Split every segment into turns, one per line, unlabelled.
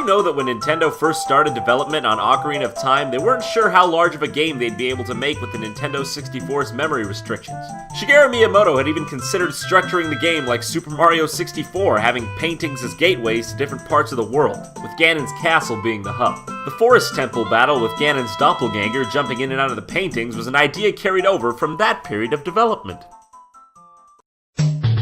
you know that when Nintendo first started development on Ocarina of Time, they weren't sure how large of a game they'd be able to make with the Nintendo 64's memory restrictions? Shigeru Miyamoto had even considered structuring the game like Super Mario 64, having paintings as gateways to different parts of the world, with Ganon's castle being the hub. The Forest Temple battle with Ganon's doppelganger jumping in and out of the paintings was an idea carried over from that period of development.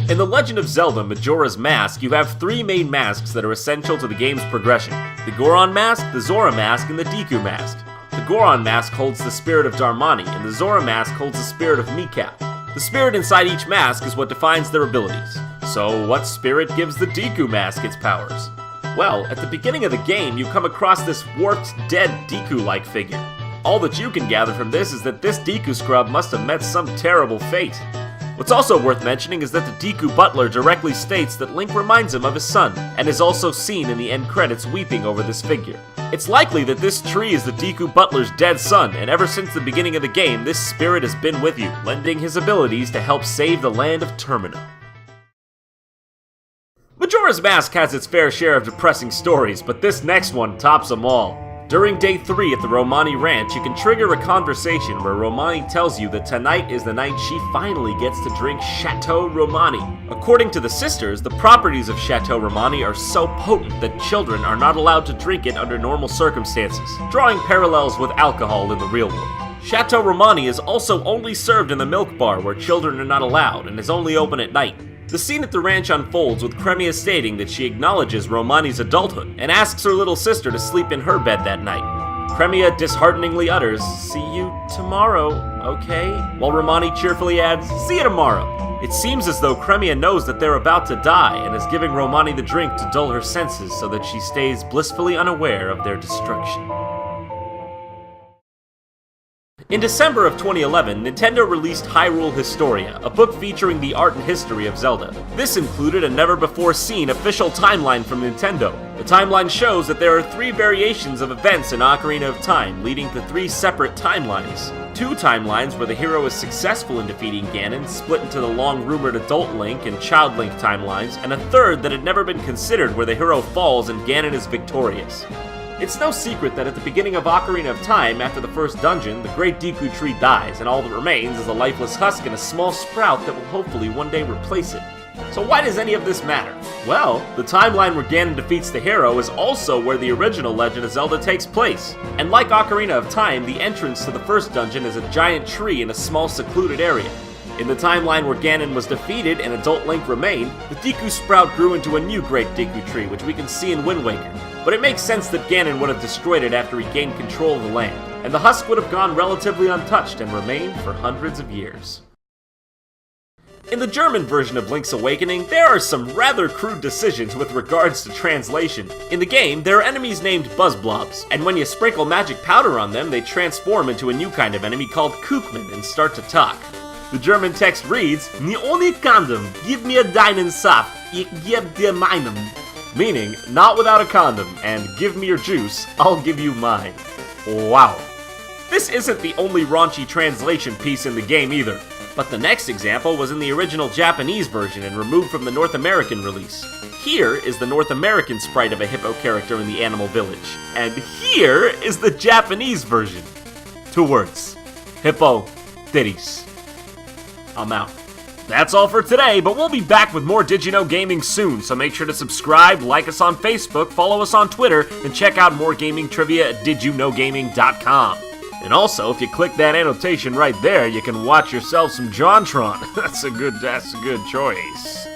In The Legend of Zelda Majora's Mask, you have three main masks that are essential to the game's progression: the Goron Mask, the Zora Mask, and the Deku Mask. The Goron Mask holds the spirit of Darmani, and the Zora Mask holds the spirit of Mikau. The spirit inside each mask is what defines their abilities. So what spirit gives the Deku Mask its powers? Well, at the beginning of the game, you come across this warped, dead Deku-like figure. All that you can gather from this is that this Deku scrub must have met some terrible fate. What's also worth mentioning is that the Deku Butler directly states that Link reminds him of his son, and is also seen in the end credits weeping over this figure. It's likely that this tree is the Deku Butler's dead son, and ever since the beginning of the game, this spirit has been with you, lending his abilities to help save the land of Termina. Majora's Mask has its fair share of depressing stories, but this next one tops them all. During Day 3 at the Romani Ranch, you can trigger a conversation where Romani tells you that tonight is the night she finally gets to drink Chateau Romani. According to the sisters, the properties of Chateau Romani are so potent that children are not allowed to drink it under normal circumstances, drawing parallels with alcohol in the real world. Chateau Romani is also only served in the milk bar where children are not allowed, and is only open at night. The scene at the ranch unfolds with Cremia stating that she acknowledges Romani's adulthood and asks her little sister to sleep in her bed that night. Cremia dishearteningly utters, "See you tomorrow, okay?" While Romani cheerfully adds, "See you tomorrow." It seems as though Cremia knows that they're about to die and is giving Romani the drink to dull her senses so that she stays blissfully unaware of their destruction. In December of 2011, Nintendo released Hyrule Historia, a book featuring the art and history of Zelda. This included a never-before-seen official timeline from Nintendo. The timeline shows that there are 3 variations of events in Ocarina of Time, leading to 3 separate timelines. 2 timelines where the hero is successful in defeating Ganon, split into the long-rumored Adult Link and Child Link timelines, and a 3rd that had never been considered where the hero falls and Ganon is victorious. It's no secret that at the beginning of Ocarina of Time, after the first dungeon, the Great Deku Tree dies, and all that remains is a lifeless husk and a small sprout that will hopefully one day replace it. So why does any of this matter? Well, the timeline where Ganon defeats the hero is also where the original Legend of Zelda takes place. And like Ocarina of Time, the entrance to the first dungeon is a giant tree in a small secluded area. In the timeline where Ganon was defeated and Adult Link remained, the Deku Sprout grew into a new Great Deku Tree, which we can see in Wind Waker. But it makes sense that Ganon would have destroyed it after he gained control of the land, and the husk would have gone relatively untouched and remained for hundreds of years. In the German version of Link's Awakening, there are some rather crude decisions with regards to translation. In the game, there are enemies named Buzzblobs, and when you sprinkle magic powder on them, they transform into a new kind of enemy called Kookman and start to talk. The German text reads, "Nie ohne condom, give me a deinen Saft, ich geb dir meinen." Meaning, not without a condom, and give me your juice, I'll give you mine. Wow. This isn't the only raunchy translation piece in the game either, but the next example was in the original Japanese version and removed from the North American release. Here is the North American sprite of a hippo character in the animal village, and here is the Japanese version. 2 words. Hippo titties. I'm out. That's all for today, but we'll be back with more Did You Know Gaming soon, so make sure to subscribe, like us on Facebook, follow us on Twitter, and check out more gaming trivia at DidYouKnowGaming.com. And also, if you click that annotation right there, you can watch yourself some JonTron. That's a good choice.